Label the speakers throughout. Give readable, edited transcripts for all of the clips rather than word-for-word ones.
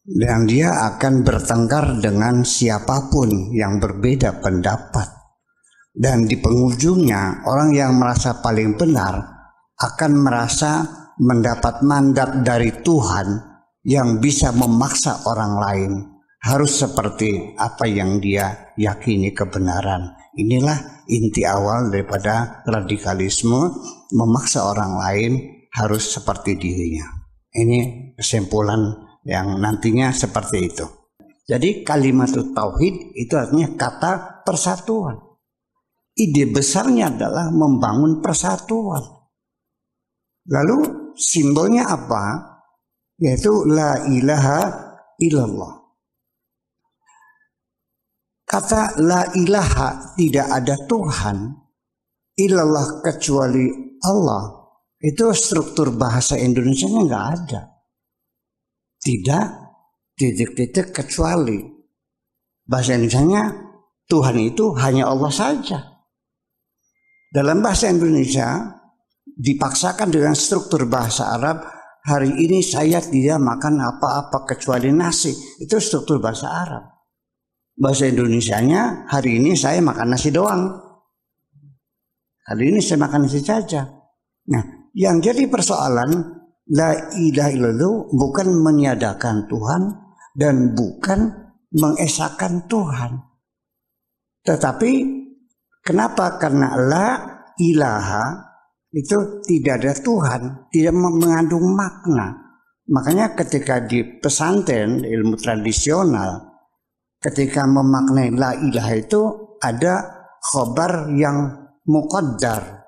Speaker 1: dan dia akan bertengkar dengan siapapun yang berbeda pendapat. Dan di penghujungnya orang yang merasa paling benar akan merasa mendapat mandat dari Tuhan yang bisa memaksa orang lain harus seperti apa yang dia yakini kebenaran. Inilah inti awal daripada radikalisme, memaksa orang lain harus seperti dirinya. Ini kesimpulan yang nantinya seperti itu. Jadi kalimat tauhid itu artinya kata persatuan. Ide besarnya adalah membangun persatuan. Lalu simbolnya apa? Yaitu la ilaha illallah. Kata la ilaha, tidak ada Tuhan illallah kecuali Allah, itu struktur bahasa Indonesianya nggak ada. Tidak, titik-titik kecuali. Bahasa Indonesianya Tuhan itu hanya Allah saja. Dalam bahasa Indonesia dipaksakan dengan struktur bahasa Arab, hari ini saya tidak makan apa-apa kecuali nasi. Itu struktur bahasa Arab. Bahasa Indonesianya hari ini saya makan nasi doang. Hari ini saya makan nasi saja. Nah, yang jadi persoalan la ilaha illallah bukan meniadakan Tuhan dan bukan mengesahkan Tuhan. Tetapi kenapa? Karena la ilaha itu tidak ada Tuhan, tidak mengandung makna. Makanya ketika di pesantren ilmu tradisional, ketika memaknai la ilaha itu ada khobar yang muqaddar,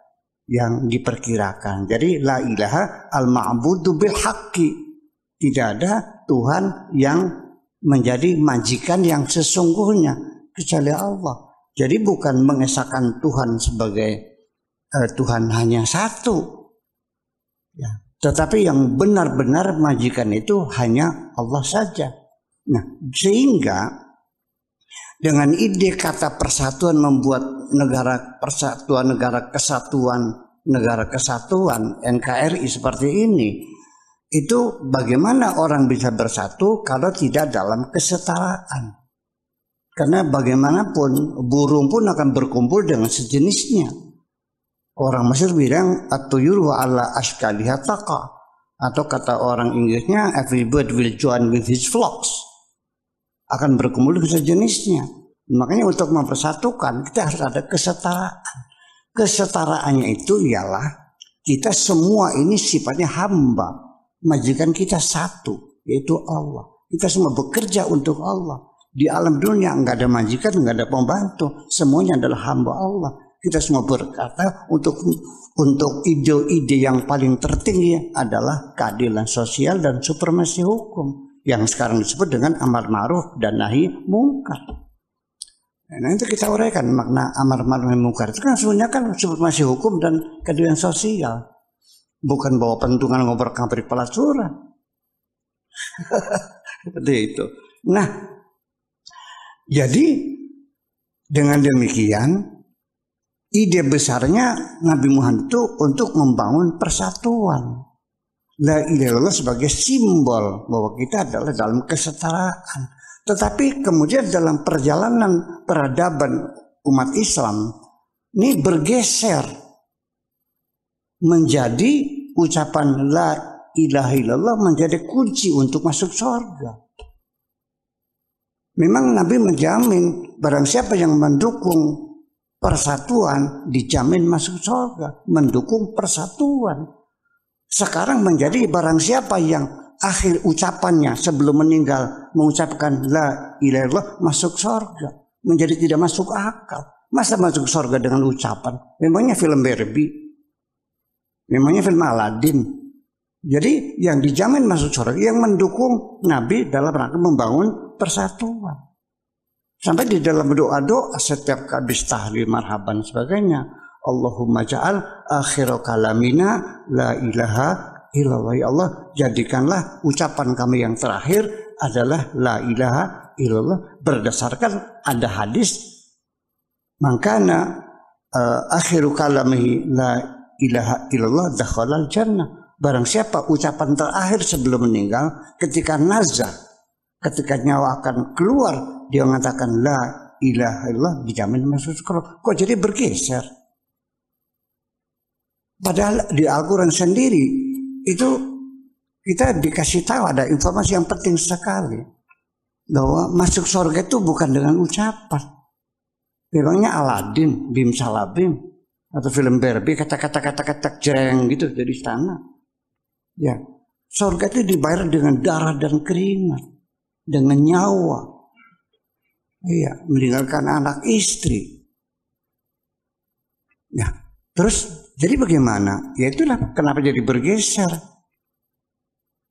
Speaker 1: yang diperkirakan. Jadi la ilaha al-ma'budu bil haqqi. Tidak ada Tuhan yang menjadi majikan yang sesungguhnya kecuali Allah. Jadi bukan mengesahkan Tuhan sebagai Tuhan hanya satu. Ya. Tetapi yang benar-benar majikan itu hanya Allah saja. Nah, sehingga dengan ide kata persatuan membuat negara persatuan, negara kesatuan NKRI seperti ini, itu bagaimana orang bisa bersatu kalau tidak dalam kesetaraan? Karena bagaimanapun burung pun akan berkumpul dengan sejenisnya. Orang Mesir bilang at-tuyur wa ala ashkaliha taqa, atau kata orang Inggrisnya every bird will join with his flocks, akan berkumpul dengan sejenisnya. Makanya untuk mempersatukan kita harus ada kesetaraan. Kesetaraannya itu ialah kita semua ini sifatnya hamba, majikan kita satu, yaitu Allah. Kita semua bekerja untuk Allah. Di alam dunia nggak ada majikan, nggak ada pembantu, semuanya adalah hamba Allah. Kita semua berkata untuk ide-ide yang paling tertinggi adalah keadilan sosial dan supremasi hukum, yang sekarang disebut dengan amar ma'ruf dan nahi mungkar. Nah, nanti kita uraikan makna amar ma'ruf dan mungkar itu kan sebenarnya kan supremasi hukum dan keadilan sosial, bukan bawa pentungan ngobrol-ngabrik pelacuran. Seperti itu. Nah, jadi dengan demikian ide besarnya Nabi Muhammad itu untuk membangun persatuan. La ilaha illallah sebagai simbol bahwa kita adalah dalam kesetaraan. Tetapi kemudian dalam perjalanan peradaban umat Islam ini bergeser menjadi ucapan la ilaha illallah menjadi kunci untuk masuk surga. Memang Nabi menjamin barang siapa yang mendukung persatuan dijamin masuk surga, mendukung persatuan. Sekarang menjadi barang siapa yang akhir ucapannya sebelum meninggal mengucapkan la ilaha illallah masuk surga, menjadi tidak masuk akal. Masa masuk surga dengan ucapan? Memangnya film Barbie? Memangnya film Aladin? Jadi yang dijamin masuk surga yang mendukung Nabi dalam rangka membangun persatuan. Sampai di dalam doa-doa setiap habis tahlil marhaban sebagainya, Allahumma ja'al akhiru kalamina la ilaha illallah. Ya Allah, jadikanlah ucapan kami yang terakhir adalah la ilaha illallah, berdasarkan ada hadis mangkana akhiru kalamihi la ilaha illallah dakhalal jannah. Barang siapa ucapan terakhir sebelum meninggal ketika nazar Ketika nyawa akan keluar, dia mengatakan la ilaha illallah, dijamin masuk surga. Kok jadi bergeser? Padahal di Al-Quran sendiri itu kita dikasih tahu ada informasi yang penting sekali, bahwa masuk surga itu bukan dengan ucapan. Memangnya Aladin, Bim Salabim, atau film Barbie kata-kata jeng gitu dari sana. Ya, surga itu dibayar dengan darah dan keringat, dengan nyawa. Iya, meninggalkan anak istri. Ya, terus jadi bagaimana? Ya itulah kenapa jadi bergeser.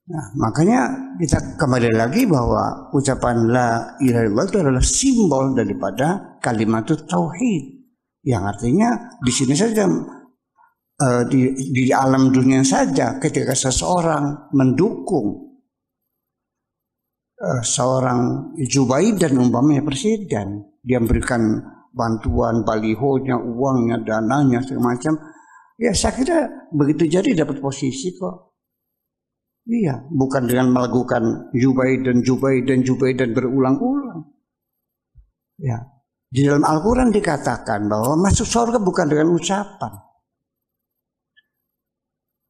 Speaker 1: Nah, makanya kita kembali lagi bahwa ucapan la ilaha illallah itu adalah simbol daripada kalimat tauhid, yang artinya di sini saja, di alam dunia saja, ketika seseorang mendukung seorang Jubaidan umpamanya presiden, dia memberikan bantuan, balihonya, uangnya, dananya, segala macam, ya saya kira begitu jadi dapat posisi kok. Iya, bukan dengan melakukan Jubaidan berulang-ulang. Ya, di dalam Al-Quran dikatakan bahwa masuk surga bukan dengan ucapan.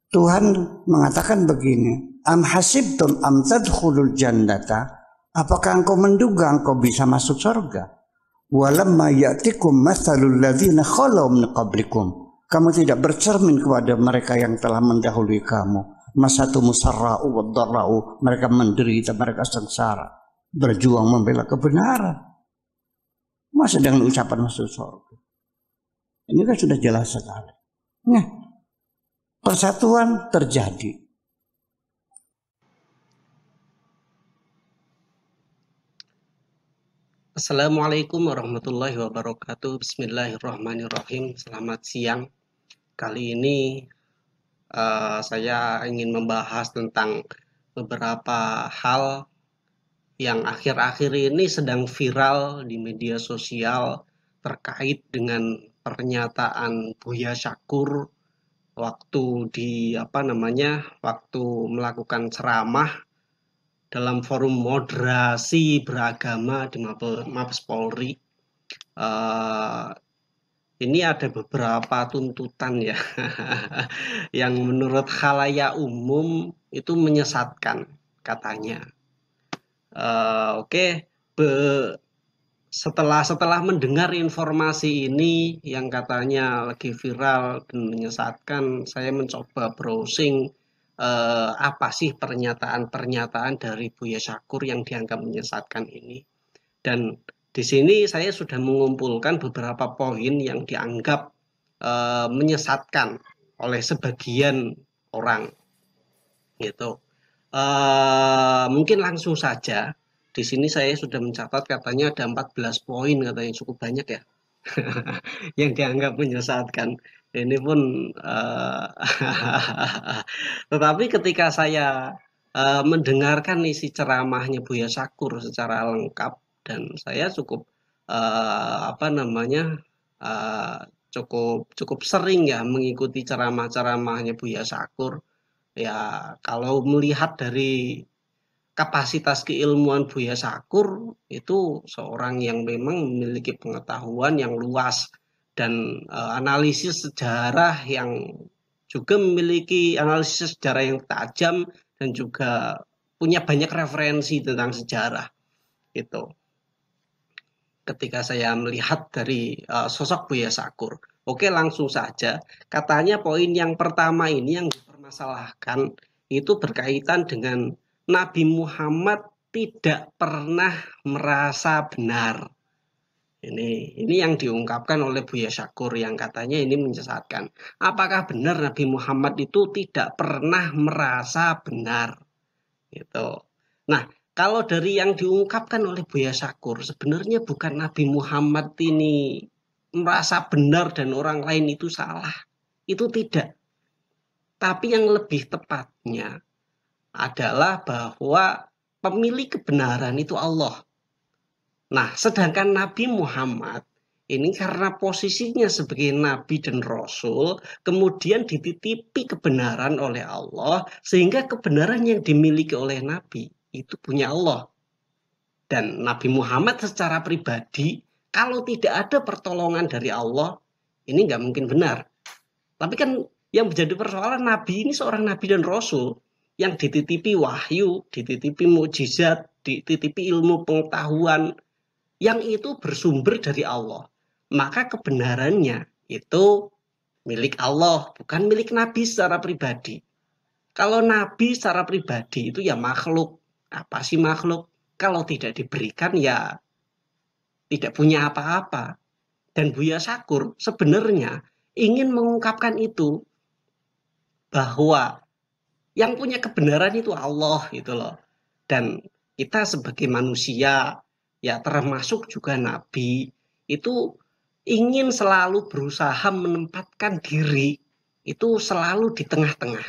Speaker 1: Tuhan mengatakan begini, am hasibtum am tadkhulul jannata, apakah engkau menduga engkau bisa masuk surga? Walamma ya'tikum mathalul ladzina khalau min qablikum, kamu tidak bercermin kepada mereka yang telah mendahului kamu. Masatu musarra'u wad-dharra'u, mereka menderita, mereka sengsara, berjuang membela kebenaran. Masa dengan ucapan masuk surga? Ini kan sudah jelas sekali. Nah, persatuan terjadi.
Speaker 2: Assalamualaikum warahmatullahi wabarakatuh. Bismillahirrahmanirrahim. Selamat siang. Kali ini saya ingin membahas tentang beberapa hal yang akhir-akhir ini sedang viral di media sosial terkait dengan pernyataan Buya Syakur waktu waktu melakukan ceramah dalam forum moderasi beragama di Mabes Polri. Ini ada beberapa tuntutan ya yang menurut khalayak umum itu menyesatkan katanya. Setelah mendengar informasi ini yang katanya lagi viral dan menyesatkan, saya mencoba browsing apa sih pernyataan-pernyataan dari Buya Syakur yang dianggap menyesatkan ini. Dan di sini saya sudah mengumpulkan beberapa poin yang dianggap menyesatkan oleh sebagian orang, gitu. Mungkin langsung saja. Di sini saya sudah mencatat katanya ada 14 poin, katanya cukup banyak ya, yang dianggap menyesatkan. Ini pun tetapi ketika saya mendengarkan isi ceramahnya Buya Syakur secara lengkap, dan saya cukup cukup sering ya mengikuti ceramah-ceramahnya Buya Syakur. Ya, kalau melihat dari kapasitas keilmuan Buya Syakur, itu seorang yang memang memiliki pengetahuan yang luas dan analisis sejarah yang juga memiliki analisis sejarah yang tajam dan juga punya banyak referensi tentang sejarah itu. Ketika saya melihat dari sosok Buya Syakur, oke, langsung saja. Katanya poin yang pertama ini yang dipermasalahkan itu berkaitan dengan Nabi Muhammad tidak pernah merasa benar. Ini yang diungkapkan oleh Buya Syakur yang katanya ini menyesatkan. Apakah benar Nabi Muhammad itu tidak pernah merasa benar? Gitu. Nah, kalau dari yang diungkapkan oleh Buya Syakur, sebenarnya bukan Nabi Muhammad ini merasa benar dan orang lain itu salah. Itu tidak. Tapi yang lebih tepatnya adalah bahwa pemilik kebenaran itu Allah. Nah, sedangkan Nabi Muhammad ini karena posisinya sebagai Nabi dan Rasul, kemudian dititipi kebenaran oleh Allah, sehingga kebenaran yang dimiliki oleh Nabi itu punya Allah. Dan Nabi Muhammad secara pribadi, kalau tidak ada pertolongan dari Allah, ini nggak mungkin benar. Tapi kan yang menjadi persoalan, Nabi ini seorang Nabi dan Rasul yang dititipi wahyu, dititipi mukjizat, dititipi ilmu pengetahuan, yang itu bersumber dari Allah. Maka kebenarannya itu milik Allah, bukan milik Nabi secara pribadi. Kalau Nabi secara pribadi itu ya makhluk. Apa sih makhluk? Kalau tidak diberikan ya tidak punya apa-apa. Dan Buya Sakur sebenarnya ingin mengungkapkan itu, bahwa yang punya kebenaran itu Allah gitu loh. Dan kita sebagai manusia, ya termasuk juga Nabi, itu ingin selalu berusaha menempatkan diri itu selalu di tengah-tengah.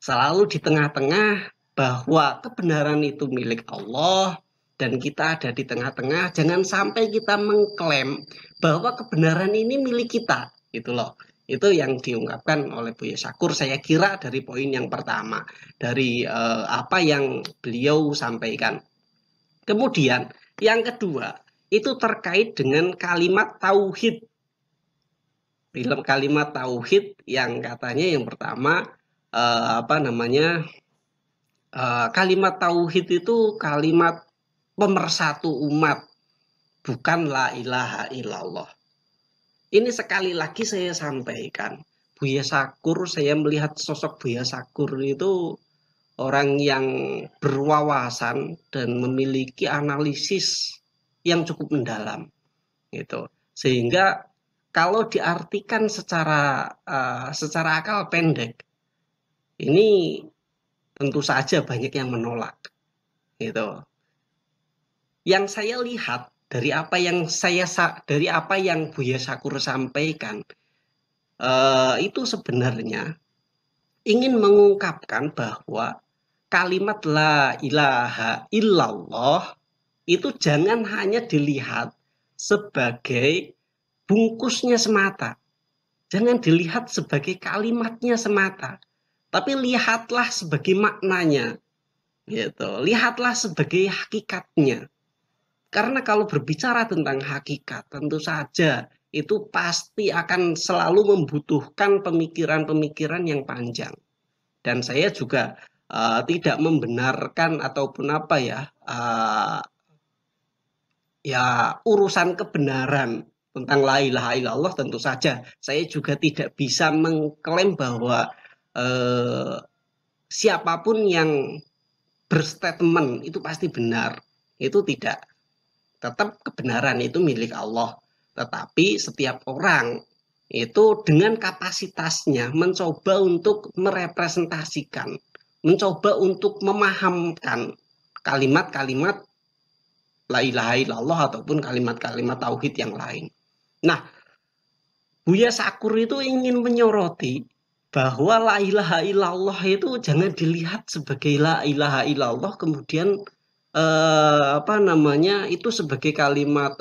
Speaker 2: Selalu di tengah-tengah, bahwa kebenaran itu milik Allah dan kita ada di tengah-tengah. Jangan sampai kita mengklaim bahwa kebenaran ini milik kita gitu loh. Itu yang diungkapkan oleh Buya Sakur, saya kira dari poin yang pertama dari apa yang beliau sampaikan. Kemudian yang kedua itu terkait dengan kalimat tauhid. Dalam kalimat tauhid yang katanya yang pertama kalimat tauhid itu kalimat pemersatu umat, bukan la ilaha illallah. Ini sekali lagi saya sampaikan, Buya Sakur, saya melihat sosok Buya Sakur itu orang yang berwawasan dan memiliki analisis yang cukup mendalam, gitu. Sehingga kalau diartikan secara akal pendek, ini tentu saja banyak yang menolak, gitu. Yang saya lihat dari apa yang Buya Sakur sampaikan, itu sebenarnya ingin mengungkapkan bahwa kalimat la ilaha illallah itu jangan hanya dilihat sebagai bungkusnya semata, jangan dilihat sebagai kalimatnya semata, tapi lihatlah sebagai maknanya, gitu. Lihatlah sebagai hakikatnya. Karena kalau berbicara tentang hakikat, tentu saja itu pasti akan selalu membutuhkan pemikiran-pemikiran yang panjang. Dan saya juga tidak membenarkan ataupun urusan kebenaran tentang la ilaha illallah, tentu saja saya juga tidak bisa mengklaim bahwa siapapun yang berstatement itu pasti benar. Itu tidak. Tetap kebenaran itu milik Allah. Tetapi setiap orang itu dengan kapasitasnya mencoba untuk merepresentasikan, mencoba untuk memahamkan kalimat-kalimat la ilaha illallah ataupun kalimat-kalimat tauhid yang lain. Nah, Buya Sakur itu ingin menyoroti bahwa la ilaha illallah itu jangan dilihat sebagai la ilaha illallah kemudian itu sebagai kalimat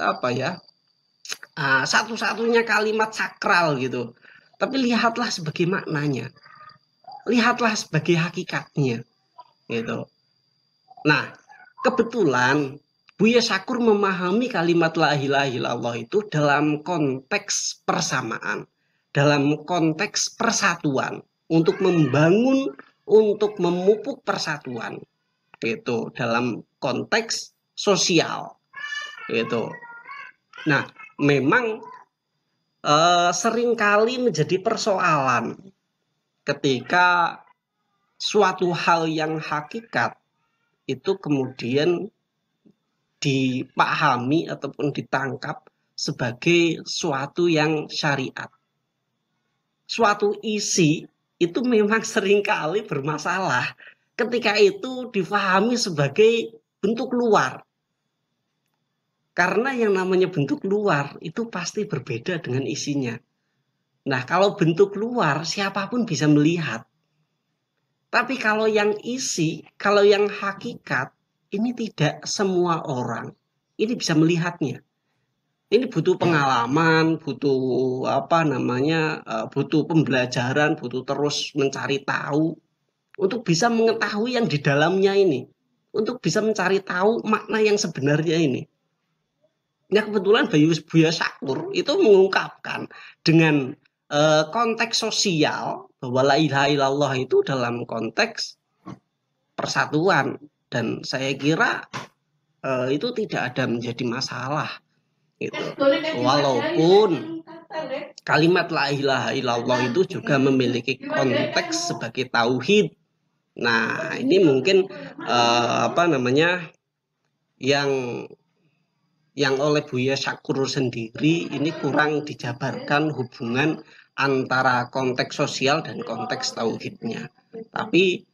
Speaker 2: satu-satunya kalimat sakral gitu. Tapi lihatlah sebagai maknanya, lihatlah sebagai hakikatnya, gitu. Nah, kebetulan Buya Sakur memahami kalimat la ilaha illallah itu dalam konteks persamaan, dalam konteks persatuan, untuk membangun, untuk memupuk persatuan, itu dalam konteks sosial, gitu. Nah, memang seringkali menjadi persoalan ketika suatu hal yang hakikat itu kemudian dipahami ataupun ditangkap sebagai suatu yang syariat. Suatu isi itu memang seringkali bermasalah ketika itu difahami sebagai bentuk luar. Karena yang namanya bentuk luar itu pasti berbeda dengan isinya. Nah, kalau bentuk luar siapapun bisa melihat. Tapi kalau yang isi, kalau yang hakikat, ini tidak semua orang ini bisa melihatnya. Ini butuh pengalaman, butuh butuh pembelajaran, butuh terus mencari tahu untuk bisa mengetahui yang di dalamnya ini. untuk bisa mencari tahu makna yang sebenarnya ini. Nah, kebetulan Buya Syakur itu mengungkapkan dengan konteks sosial bahwa la ilaha illallah itu dalam konteks persatuan, dan saya kira itu tidak ada menjadi masalah gitu. Walaupun kalimat la ilaha illallah itu juga memiliki konteks sebagai tauhid. Nah, ini mungkin yang oleh Buya Syakur sendiri ini kurang dijabarkan hubungan antara konteks sosial dan konteks tauhidnya. Tapi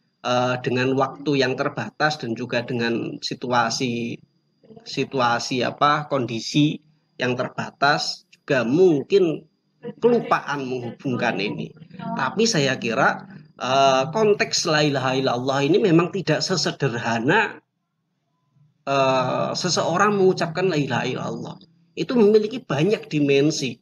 Speaker 2: dengan waktu yang terbatas dan juga dengan kondisi yang terbatas, juga mungkin kelupaan menghubungkan ini. Tapi saya kira konteks la ilaha illallah ini memang tidak sesederhana seseorang mengucapkan la ilaha illallah. Itu memiliki banyak dimensi.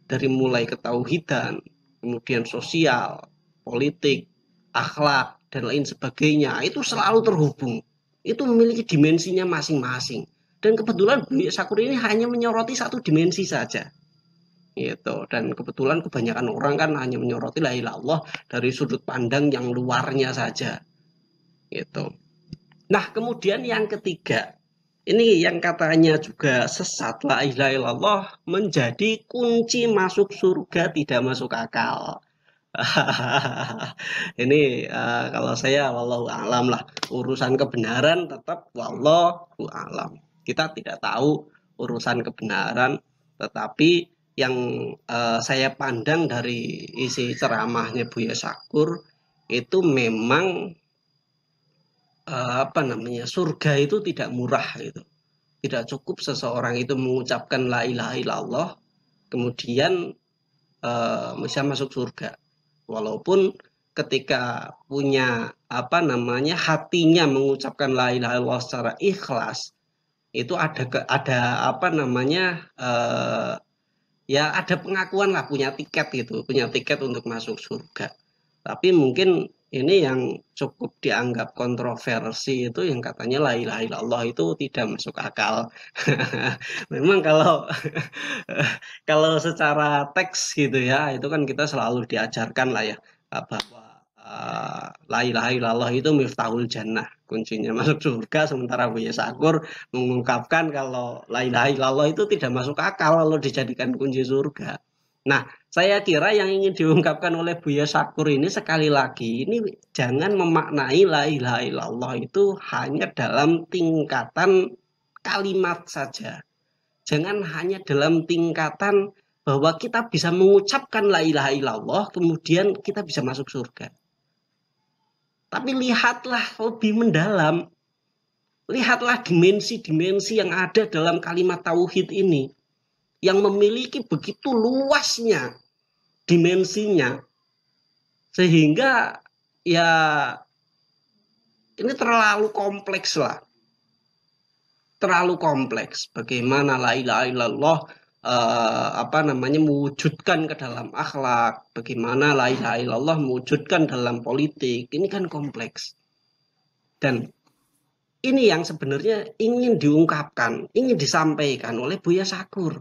Speaker 2: Dari mulai ketauhidan, kemudian sosial, politik, akhlak, dan lain sebagainya. Itu selalu terhubung. Itu memiliki dimensinya masing-masing. Dan kebetulan Buya Syakur ini hanya menyoroti satu dimensi saja. Gitu. Dan kebetulan kebanyakan orang kan hanya menyoroti la ilaha illallah dari sudut pandang yang luarnya saja. Gitu. Nah, kemudian yang ketiga, ini yang katanya juga sesat, la ilaha illallah menjadi kunci masuk surga tidak masuk akal. Ini kalau saya wallahu alam lah, urusan kebenaran tetap wallahu alam. Kita tidak tahu urusan kebenaran, tetapi yang saya pandang dari isi ceramahnya Buya Syakur itu memang surga itu tidak murah gitu. Tidak cukup seseorang itu mengucapkan la ilaha illallah kemudian bisa masuk surga. Walaupun ketika punya hatinya mengucapkan la ilaha illallah secara ikhlas, itu ada ada pengakuan lah, punya tiket untuk masuk surga. Tapi mungkin ini yang cukup dianggap kontroversi itu yang katanya la ilaha illallah itu tidak masuk akal. Memang kalau secara teks gitu ya, itu kan kita selalu diajarkan lah ya bahwa la ilaha illallah itu miftahul jannah, kuncinya masuk surga. Sementara Buya Syakur mengungkapkan kalau la ilaha illallah itu tidak masuk akal kalau dijadikan kunci surga. Nah, saya kira yang ingin diungkapkan oleh Buya Syakur ini sekali lagi, ini jangan memaknai la ilaha illallah itu hanya dalam tingkatan kalimat saja. Jangan hanya dalam tingkatan bahwa kita bisa mengucapkan la ilaha illallah, kemudian kita bisa masuk surga. Tapi lihatlah lebih mendalam. Lihatlah dimensi-dimensi yang ada dalam kalimat tauhid ini, yang memiliki begitu luasnya dimensinya, sehingga ya ini terlalu kompleks lah. Terlalu kompleks bagaimana la ilaha illallah mewujudkan ke dalam akhlak, bagaimana la ilaha illallah mewujudkan dalam politik. Ini kan kompleks. Dan ini yang sebenarnya ingin diungkapkan, ingin disampaikan oleh Buya Syakur,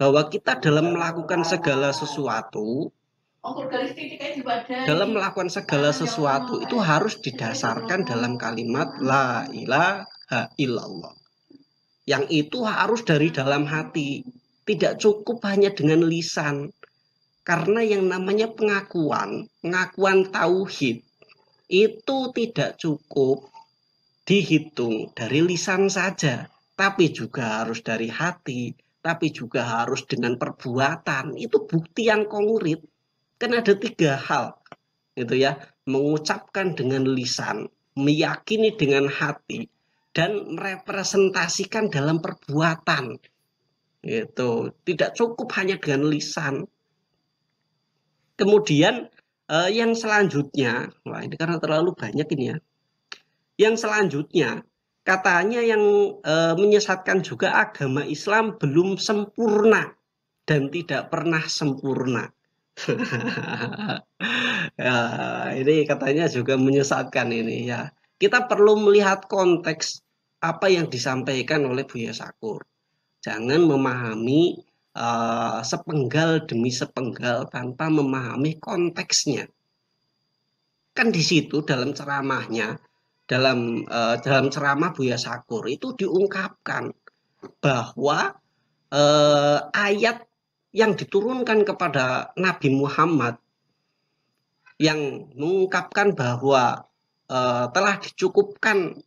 Speaker 2: bahwa kita dalam melakukan segala sesuatu itu harus didasarkan dalam kalimat la ilaha illallah. Yang itu harus dari dalam hati, tidak cukup hanya dengan lisan. Karena yang namanya pengakuan tauhid itu tidak cukup dihitung dari lisan saja, tapi juga harus dari hati, tapi juga harus dengan perbuatan. Itu bukti yang konkret. Kan ada 3 hal gitu ya, mengucapkan dengan lisan, meyakini dengan hati, dan merepresentasikan dalam perbuatan. Gitu. Tidak cukup hanya dengan lisan. Kemudian yang selanjutnya, wah ini karena terlalu banyak ini ya. Yang selanjutnya, katanya yang menyesatkan juga agama Islam belum sempurna dan tidak pernah sempurna. Ya, ini katanya juga menyesatkan ini ya. Kita perlu melihat konteks apa yang disampaikan oleh Buya Sakur. Jangan memahami sepenggal demi sepenggal tanpa memahami konteksnya. Kan di situ dalam ceramahnya, dalam ceramah Buya Sakur itu diungkapkan bahwa ayat yang diturunkan kepada Nabi Muhammad yang mengungkapkan bahwa telah dicukupkan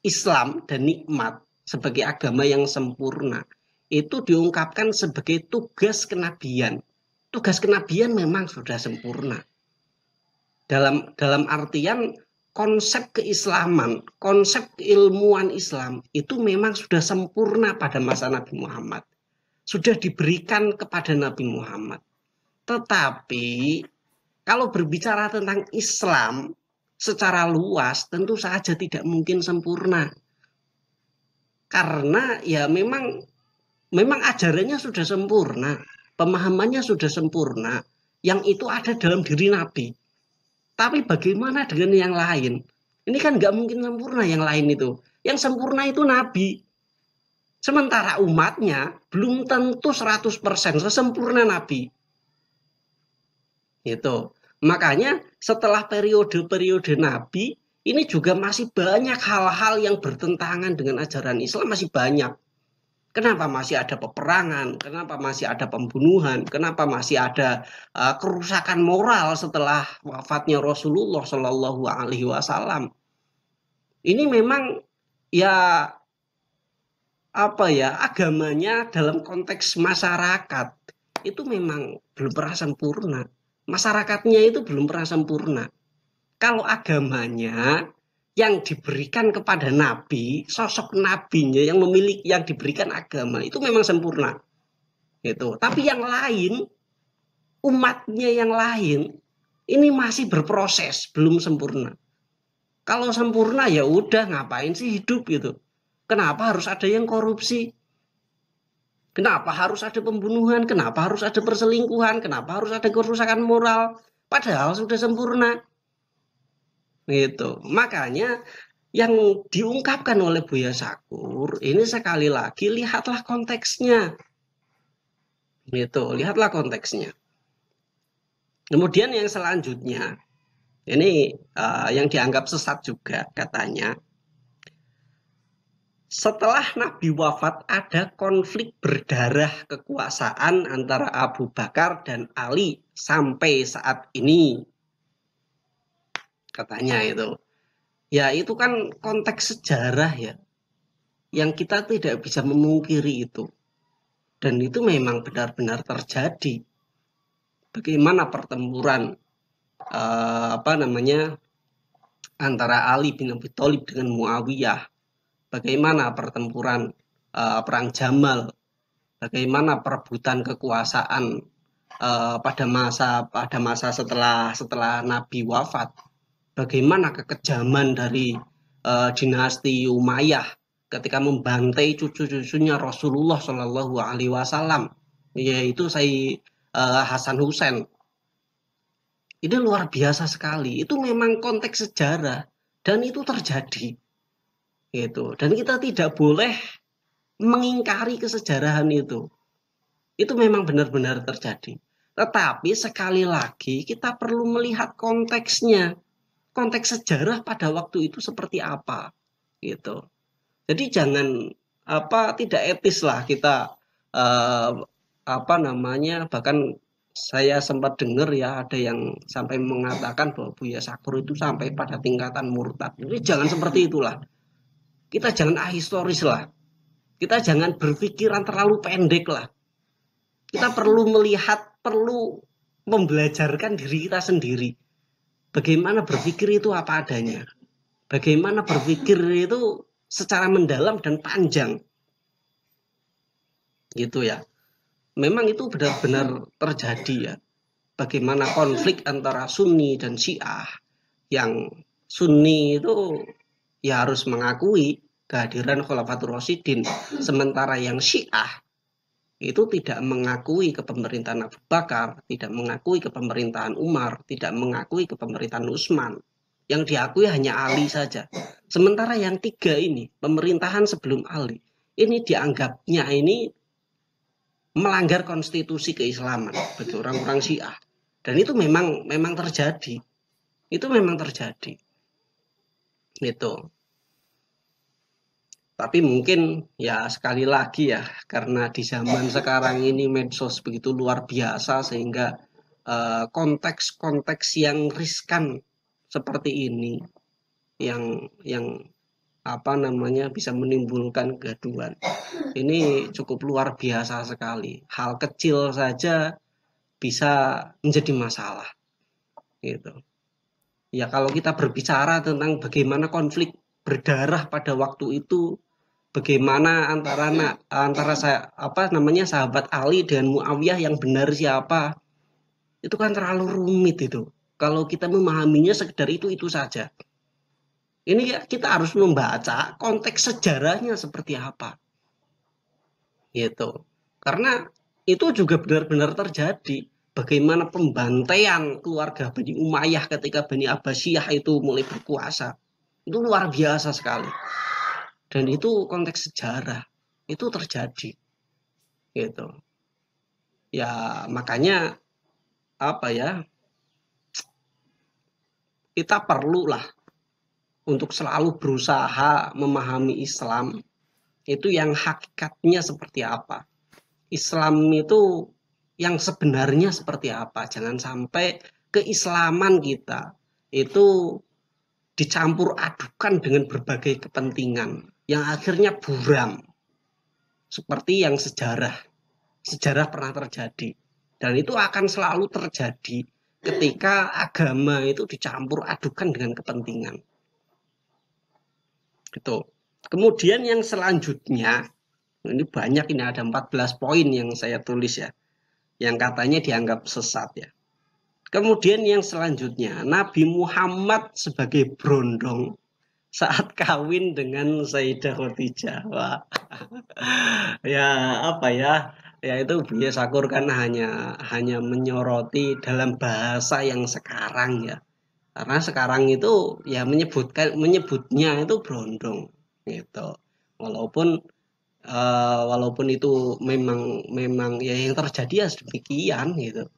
Speaker 2: Islam dan nikmat sebagai agama yang sempurna, itu diungkapkan sebagai tugas kenabian. Tugas kenabian memang sudah sempurna. Dalam artian konsep keislaman, konsep keilmuan Islam itu memang sudah sempurna pada masa Nabi Muhammad. Sudah diberikan kepada Nabi Muhammad. Tetapi kalau berbicara tentang Islam secara luas tentu saja tidak mungkin sempurna. Karena ya memang ajarannya sudah sempurna, pemahamannya sudah sempurna, yang itu ada dalam diri Nabi. Tapi bagaimana dengan yang lain? Ini kan nggak mungkin sempurna yang lain itu. Yang sempurna itu Nabi. Sementara umatnya belum tentu 100% sesempurna Nabi. Itu. Makanya setelah periode-periode Nabi, ini juga masih banyak hal-hal yang bertentangan dengan ajaran Islam, masih banyak. Kenapa masih ada peperangan? Kenapa masih ada pembunuhan? Kenapa masih ada kerusakan moral setelah wafatnya Rasulullah Shallallahu Alaihi Wasallam? Ini memang ya apa ya agamanya dalam konteks masyarakat itu memang belum pernah sempurna. Masyarakatnya itu belum pernah sempurna. Kalau agamanya yang diberikan kepada nabi, sosok nabinya yang memiliki yang diberikan agama itu memang sempurna. Gitu. Tapi yang lain, umatnya yang lain ini masih berproses, belum sempurna. Kalau sempurna ya udah ngapain sih hidup gitu. Kenapa harus ada yang korupsi? Kenapa harus ada pembunuhan? Kenapa harus ada perselingkuhan? Kenapa harus ada kerusakan moral? Padahal sudah sempurna. Gitu. Makanya yang diungkapkan oleh Buya Sakur ini sekali lagi lihatlah konteksnya. Gitu, lihatlah konteksnya. Kemudian yang selanjutnya ini yang dianggap sesat juga katanya. Setelah Nabi wafat ada konflik berdarah kekuasaan antara Abu Bakar dan Ali sampai saat ini. Katanya itu. Ya itu kan konteks sejarah ya. Yang kita tidak bisa memungkiri itu. Dan itu memang benar-benar terjadi. Bagaimana pertempuran antara Ali bin Abi Thalib dengan Muawiyah. Bagaimana pertempuran perang Jamal. Bagaimana perebutan kekuasaan pada masa setelah Nabi wafat. Bagaimana kekejaman dari dinasti Umayyah ketika membantai cucu-cucunya Rasulullah Shallallahu Alaihi Wasallam, yaitu Sayyid Hasan Hussein. Ini luar biasa sekali. Itu memang konteks sejarah dan itu terjadi. Gitu. Dan kita tidak boleh mengingkari kesejarahan itu. Itu memang benar-benar terjadi. Tetapi sekali lagi kita perlu melihat konteksnya. Konteks sejarah pada waktu itu seperti apa. Gitu. Jadi jangan tidak etis lah kita bahkan saya sempat dengar ya ada yang sampai mengatakan bahwa Buya Sakur itu sampai pada tingkatan murtad. Jadi jangan seperti itulah. Kita jangan ahistoris lah. Kita jangan berpikiran terlalu pendek lah. Kita perlu melihat, perlu membelajarkan diri kita sendiri. Bagaimana berpikir itu apa adanya. Bagaimana berpikir itu secara mendalam dan panjang. Gitu ya. Memang itu benar-benar terjadi ya. Bagaimana konflik antara Sunni dan Syiah. Yang Sunni itu ya harus mengakui kehadiran Khulafatur Rasyidin. Sementara yang Syiah itu tidak mengakui kepemerintahan Abu Bakar, tidak mengakui kepemerintahan Umar, tidak mengakui kepemerintahan Utsman. Yang diakui hanya Ali saja. Sementara yang tiga ini, pemerintahan sebelum Ali, ini dianggapnya ini melanggar konstitusi keislaman bagi orang-orang Syiah. Dan itu memang terjadi. Itu memang terjadi. Gitu. Tapi mungkin ya sekali lagi ya, karena di zaman sekarang ini medsos begitu luar biasa sehingga konteks-konteks yang riskan seperti ini yang apa namanya bisa menimbulkan kegaduhan. Ini cukup luar biasa sekali. Hal kecil saja bisa menjadi masalah. Gitu. Ya kalau kita berbicara tentang bagaimana konflik berdarah pada waktu itu, bagaimana antara saya sahabat Ali dengan Muawiyah yang benar siapa, itu kan terlalu rumit itu. Kalau kita memahaminya sekedar itu saja. Ini ya kita harus membaca konteks sejarahnya seperti apa. Gitu. Karena itu juga benar-benar terjadi. Bagaimana pembantaian keluarga Bani Umayyah ketika Bani Abbasiyah itu mulai berkuasa. Itu luar biasa sekali. Dan itu konteks sejarah. Itu terjadi. Gitu. Ya makanya kita perlulah untuk selalu berusaha memahami Islam itu yang hakikatnya seperti apa. Islam itu yang sebenarnya seperti apa. Jangan sampai keislaman kita itu dicampur adukan dengan berbagai kepentingan yang akhirnya buram. Seperti yang sejarah pernah terjadi. Dan itu akan selalu terjadi ketika agama itu dicampur adukan dengan kepentingan. Gitu. Kemudian yang selanjutnya, ini banyak, ini ada 14 poin yang saya tulis ya, yang katanya dianggap sesat ya. Kemudian yang selanjutnya, Nabi Muhammad sebagai berondong saat kawin dengan Sayyidah Khadijah. Wah. Ya ya itu Buya Syakur kan hanya menyoroti dalam bahasa yang sekarang ya. Karena sekarang itu ya menyebutnya itu berondong gitu. Walaupun itu memang ya yang terjadi ya demikian gitu.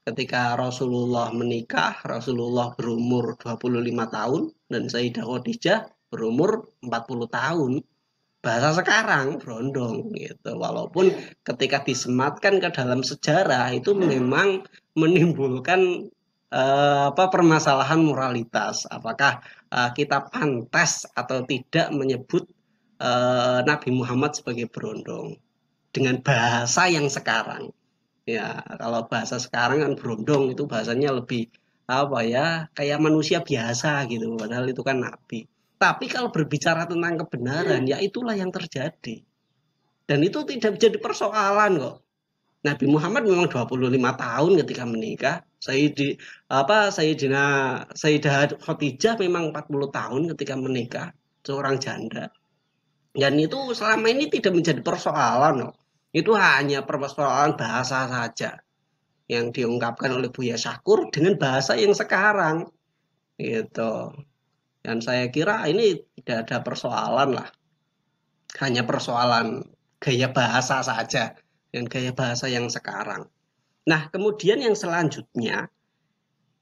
Speaker 2: Ketika Rasulullah menikah, Rasulullah berumur 25 tahun dan Sayyidah Khadijah berumur 40 tahun. Bahasa sekarang berondong gitu. Walaupun ketika disematkan ke dalam sejarah itu memang menimbulkan permasalahan moralitas. Apakah kita pantas atau tidak menyebut Nabi Muhammad sebagai berondong dengan bahasa yang sekarang. Ya, kalau bahasa sekarang kan berondong itu bahasanya lebih kayak manusia biasa gitu, padahal itu kan nabi. Tapi kalau berbicara tentang kebenaran, ya itulah yang terjadi. Dan itu tidak jadi persoalan kok. Nabi Muhammad memang 25 tahun ketika menikah. Sayyidah Khadijah memang 40 tahun ketika menikah, seorang janda. Dan itu selama ini tidak menjadi persoalan kok. Itu hanya persoalan bahasa saja yang diungkapkan oleh Buya Syakur dengan bahasa yang sekarang gitu. Dan saya kira ini tidak ada persoalan lah, hanya persoalan gaya bahasa saja dan gaya bahasa yang sekarang. Nah kemudian yang selanjutnya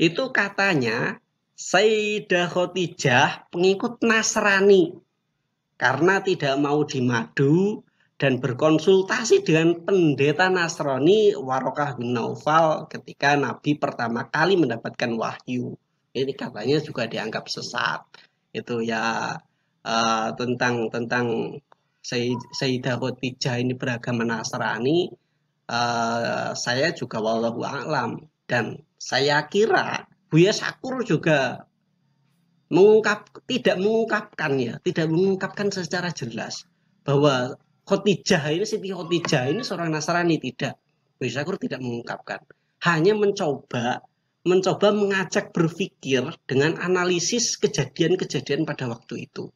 Speaker 2: itu katanya Sayyidah Khadijah pengikut Nasrani karena tidak mau dimadu dan berkonsultasi dengan pendeta Nasrani Warokah bin Naufal ketika Nabi pertama kali mendapatkan wahyu. Ini katanya juga dianggap sesat. Itu ya tentang Sayyidah Khadijah ini beragama Nasrani. Saya juga wallahu a'lam, dan saya kira Buya Syakur juga tidak mengungkapkan secara jelas bahwa Siti Khadijah ini seorang Nasrani. Tidak, Buya Syakur tidak mengungkapkan, hanya mencoba mengajak berpikir dengan analisis kejadian-kejadian pada waktu itu,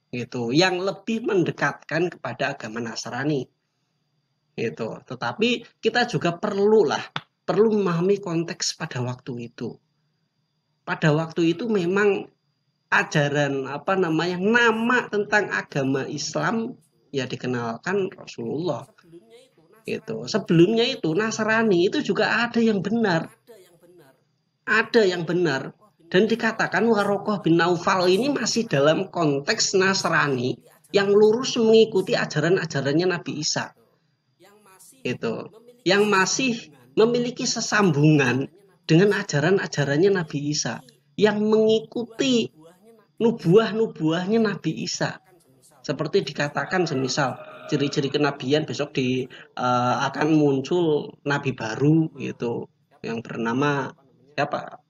Speaker 2: gitu, yang lebih mendekatkan kepada agama Nasrani. Itu. Tetapi kita juga perlu memahami konteks pada waktu itu. Pada waktu itu memang ajaran nama tentang agama Islam ya dikenalkan Rasulullah. Itu. Sebelumnya itu Nasrani itu juga ada yang benar. Ada yang benar. Dan dikatakan Warokoh bin Naufal ini masih dalam konteks Nasrani yang lurus mengikuti ajaran-ajarannya Nabi Isa. Itu. Yang masih memiliki sesambungan dengan ajaran-ajarannya Nabi Isa. Yang mengikuti nubuah-nubuahnya Nabi Isa. Seperti dikatakan semisal ciri-ciri kenabian besok akan muncul nabi baru gitu yang bernama siapa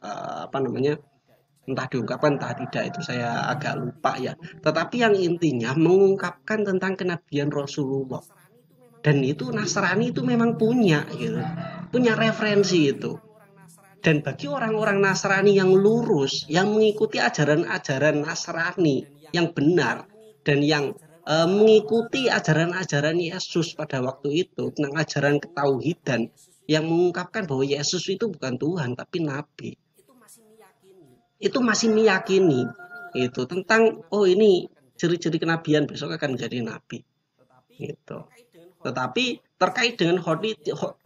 Speaker 2: entah diungkapkan entah tidak, itu saya agak lupa ya. Tetapi yang intinya mengungkapkan tentang kenabian Rasulullah. Dan itu Nasrani itu memang punya referensi itu. Dan bagi orang-orang Nasrani yang lurus, yang mengikuti ajaran-ajaran Nasrani yang benar dan yang mengikuti ajaran-ajaran Yesus pada waktu itu tentang ajaran ketauhidan yang mengungkapkan bahwa Yesus itu bukan Tuhan tapi nabi. Itu masih meyakini itu tentang ini ciri-ciri kenabian besok akan menjadi nabi. Gitu. Tetapi terkait dengan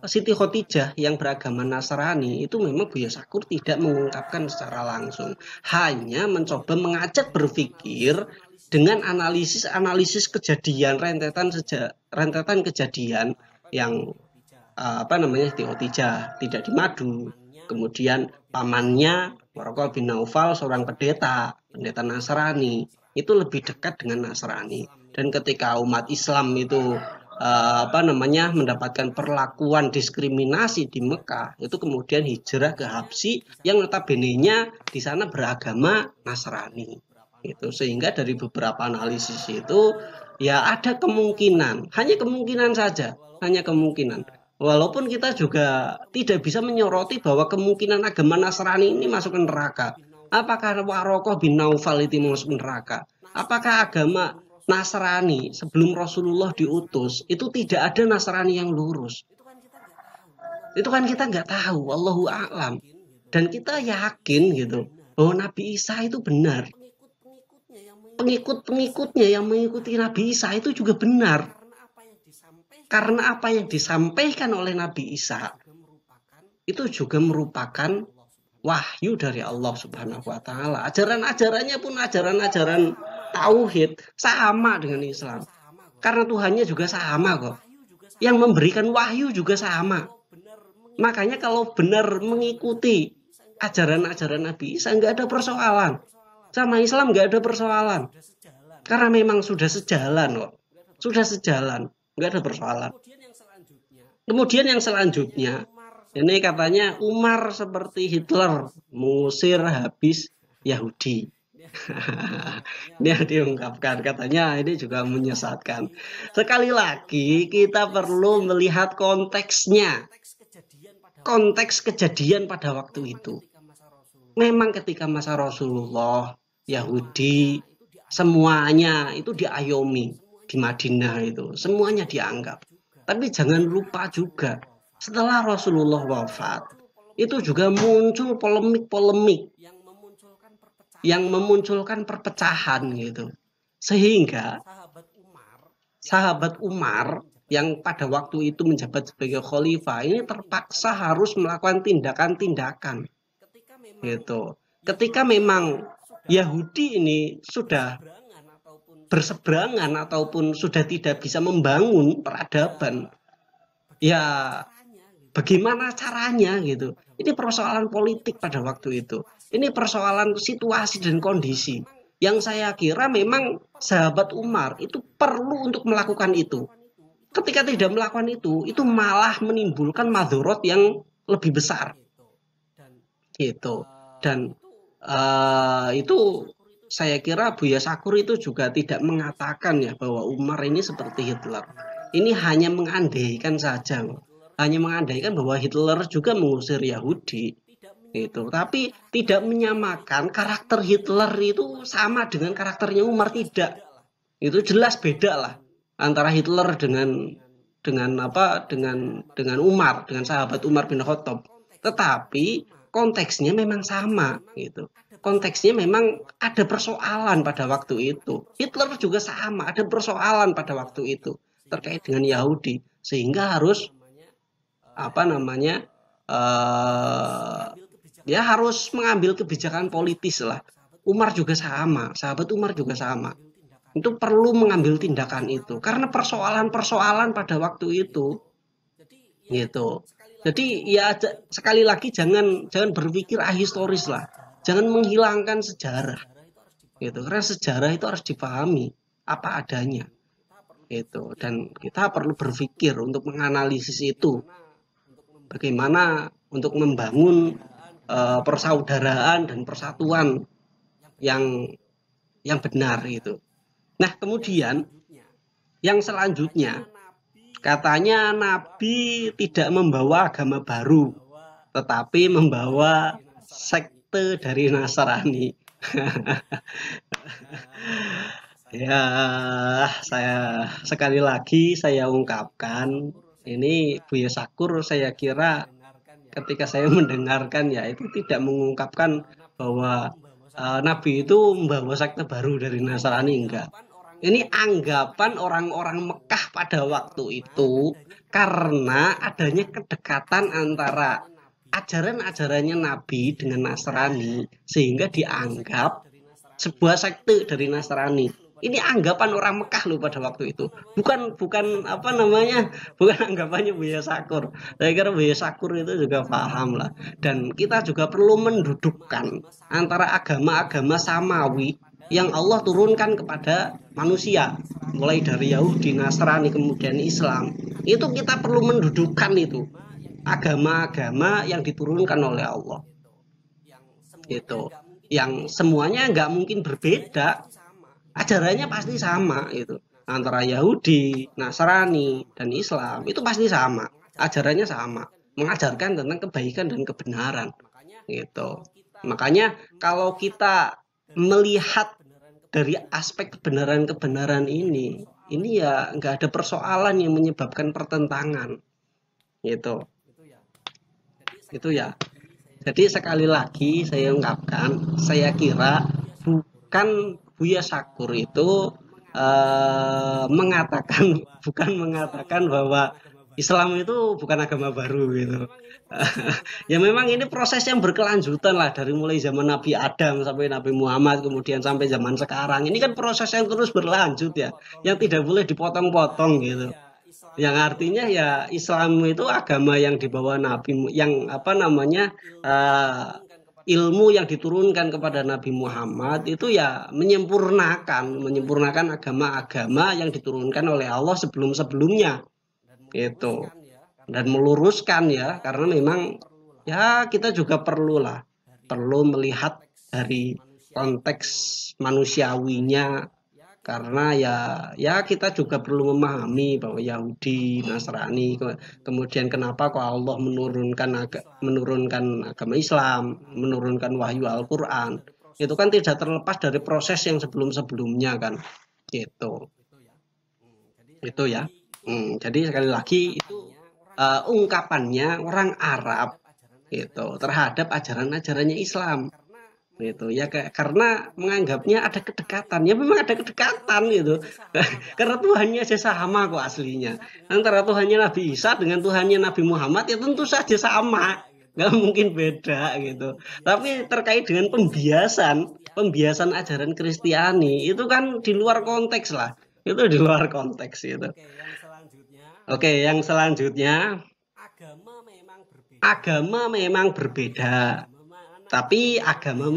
Speaker 2: Siti Khotijah yang beragama Nasrani itu memang Buya Syakur tidak mengungkapkan secara langsung, hanya mencoba mengajak berpikir dengan analisis kejadian rentetan kejadian yang Siti Khotijah tidak di madu, kemudian pamannya Warokoh bin Naufal seorang pendeta Nasrani itu lebih dekat dengan Nasrani. Dan ketika umat Islam itu mendapatkan perlakuan diskriminasi di Mekah, itu kemudian hijrah ke Habsyi yang notabene-nya di sana beragama Nasrani. Itu sehingga dari beberapa analisis itu ya ada kemungkinan, hanya kemungkinan saja, Walaupun kita juga tidak bisa menyoroti bahwa kemungkinan agama Nasrani ini masuk ke neraka. Apakah Warokoh bin Naufal itu masuk neraka? Apakah agama Nasrani sebelum Rasulullah diutus itu tidak ada Nasrani yang lurus? Itu kan kita nggak tahu, Wallahu a'lam. Dan kita yakin bahwa Nabi Isa itu benar. Pengikut-pengikutnya yang mengikuti Nabi Isa itu juga benar. Karena apa yang disampaikan oleh Nabi Isa itu juga merupakan wahyu dari Allah Subhanahu wa taala. Ajaran-ajarannya pun ajaran-ajaran tauhid sama dengan Islam. Karena Tuhannya juga sama kok. Yang memberikan wahyu juga sama. Makanya kalau benar mengikuti ajaran-ajaran Nabi Isa nggak ada persoalan. Sama Islam nggak ada persoalan. Karena memang sudah sejalan kok. Sudah sejalan. Nggak ada persoalan. Kemudian yang selanjutnya ini katanya Umar seperti Hitler mengusir habis Yahudi. Ini diungkapkan, katanya ini juga menyesatkan. Sekali lagi kita perlu melihat konteksnya. Konteks kejadian pada waktu itu. Memang ketika masa Rasulullah, Yahudi semuanya itu diayomi di Madinah itu. Semuanya dianggap. Tapi jangan lupa juga setelah Rasulullah wafat itu juga muncul polemik-polemik yang memunculkan perpecahan sehingga sahabat Umar yang pada waktu itu menjabat sebagai khalifah ini terpaksa harus melakukan tindakan-tindakan ketika memang Yahudi ini sudah berseberangan ataupun sudah tidak bisa membangun peradaban, ya bagaimana caranya Ini persoalan politik pada waktu itu. Ini persoalan situasi dan kondisi. Yang saya kira memang sahabat Umar itu perlu untuk melakukan itu. Ketika tidak melakukan itu malah menimbulkan madorot yang lebih besar. Dan itu saya kira Buya Syakur itu juga tidak mengatakan bahwa Umar ini seperti Hitler. Ini hanya mengandaikan saja. Hanya mengandaikan bahwa Hitler juga mengusir Yahudi. Tapi tidak menyamakan karakter Hitler itu sama dengan karakternya Umar, tidak. Itu jelas beda lah antara Hitler dengan dengan Umar, dengan sahabat Umar bin Khattab. Tetapi konteksnya memang sama gitu. Konteksnya memang ada persoalan pada waktu itu. Hitler juga sama, ada persoalan pada waktu itu terkait dengan Yahudi, sehingga harus dia harus mengambil kebijakan politis lah. Umar juga sama, sahabat Umar juga sama. Itu perlu mengambil tindakan itu karena persoalan-persoalan pada waktu itu gitu. Jadi ya sekali lagi jangan berpikir ahistoris lah. Jangan menghilangkan sejarah. Gitu. Karena sejarah itu harus dipahami apa adanya. Gitu. Dan kita perlu berpikir untuk menganalisis itu. Bagaimana untuk membangun persaudaraan dan persatuan yang benar itu. Nah, kemudian yang selanjutnya katanya Nabi tidak membawa agama baru, tetapi membawa sekte dari Nasrani. Ya, saya sekali lagi saya ungkapkan, ini Buya Sakur saya kira ketika saya mendengarkan ya itu tidak mengungkapkan bahwa Nabi itu membawa sekte baru dari Nasrani, enggak. Ini anggapan orang-orang Mekah pada waktu itu karena adanya kedekatan antara ajaran-ajarannya Nabi dengan Nasrani sehingga dianggap sebuah sekte dari Nasrani. Ini anggapan orang Mekah loh pada waktu itu. Bukan anggapannya Buya Sakur. Saya kira Buya Sakur itu juga paham lah. Dan kita juga perlu mendudukkan antara agama-agama samawi yang Allah turunkan kepada manusia, mulai dari Yahudi, Nasrani, kemudian Islam. Itu kita perlu mendudukkan itu agama-agama yang diturunkan oleh Allah. Itu yang semuanya nggak mungkin berbeda, ajarannya pasti sama itu. Antara Yahudi, Nasrani, dan Islam itu pasti sama, ajarannya sama, mengajarkan tentang kebaikan dan kebenaran gitu. Makanya kalau kita melihat dari aspek kebenaran ini ya nggak ada persoalan yang menyebabkan pertentangan gitu. Itu ya. Jadi sekali lagi saya ungkapkan, saya kira bukan Buya Sakur itu bukan mengatakan bahwa Islam itu bukan agama baru gitu. Ya memang ini proses yang berkelanjutan lah, dari mulai zaman Nabi Adam sampai Nabi Muhammad, kemudian sampai zaman sekarang. Ini kan proses yang terus berlanjut ya, yang tidak boleh dipotong-potong gitu. Yang artinya ya Islam itu agama yang dibawa Nabi, yang ilmu yang diturunkan kepada Nabi Muhammad itu ya menyempurnakan agama-agama yang diturunkan oleh Allah sebelum-sebelumnya gitu, dan meluruskan ya, karena memang ya kita juga perlu melihat dari konteks manusiawinya, karena ya kita juga perlu memahami bahwa Yahudi, Nasrani, kemudian kenapa kok Allah menurunkan agama Islam, menurunkan wahyu Al-Qur'an. Itu kan tidak terlepas dari proses yang sebelum-sebelumnya kan. Gitu. Itu ya. Jadi sekali lagi itu ungkapannya orang Arab gitu terhadap ajaran-ajarannya Islam. Gitu ya, karena menganggapnya ada kedekatan, ya memang ada kedekatan gitu. Karena Tuhannya aja sama kok aslinya, antara Tuhannya Nabi Isa dengan Tuhannya Nabi Muhammad ya tentu saja sama, nggak mungkin beda gitu. Tapi terkait dengan pembiasan ajaran Kristiani itu kan di luar konteks lah, itu di luar konteks itu. Oke, yang selanjutnya agama memang berbeda. Tapi agama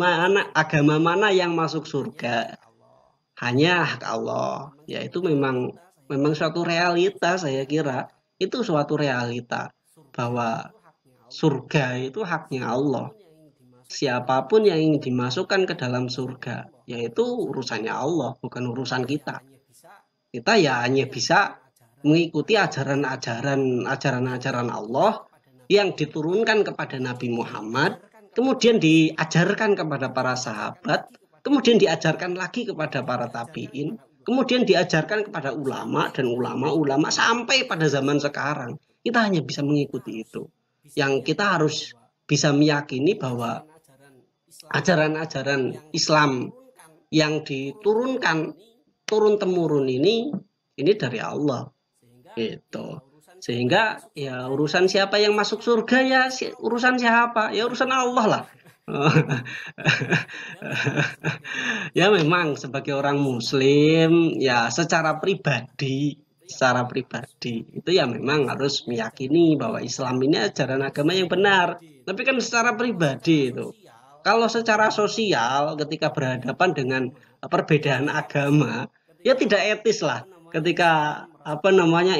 Speaker 2: mana yang masuk surga? Hanya hak Allah. Ya itu memang suatu realita, saya kira. Itu suatu realita bahwa surga itu haknya Allah. Siapapun yang ingin dimasukkan ke dalam surga, yaitu urusannya Allah, bukan urusan kita. Kita ya hanya bisa mengikuti ajaran-ajaran Allah yang diturunkan kepada Nabi Muhammad, kemudian diajarkan kepada para sahabat, kemudian diajarkan lagi kepada para tabi'in, kemudian diajarkan kepada ulama dan ulama sampai pada zaman sekarang. Kita hanya bisa mengikuti itu. Yang kita harus bisa meyakini bahwa ajaran-ajaran Islam yang diturunkan turun-temurun ini dari Allah. Gitu. Sehingga ya urusan siapa yang masuk surga ya urusan siapa? Ya urusan Allah lah. Ya memang sebagai orang muslim ya secara pribadi itu ya memang harus meyakini bahwa Islam ini ajaran agama yang benar. Tapi kan secara pribadi itu. Kalau secara sosial ketika berhadapan dengan perbedaan agama, ya tidak etis lah ketika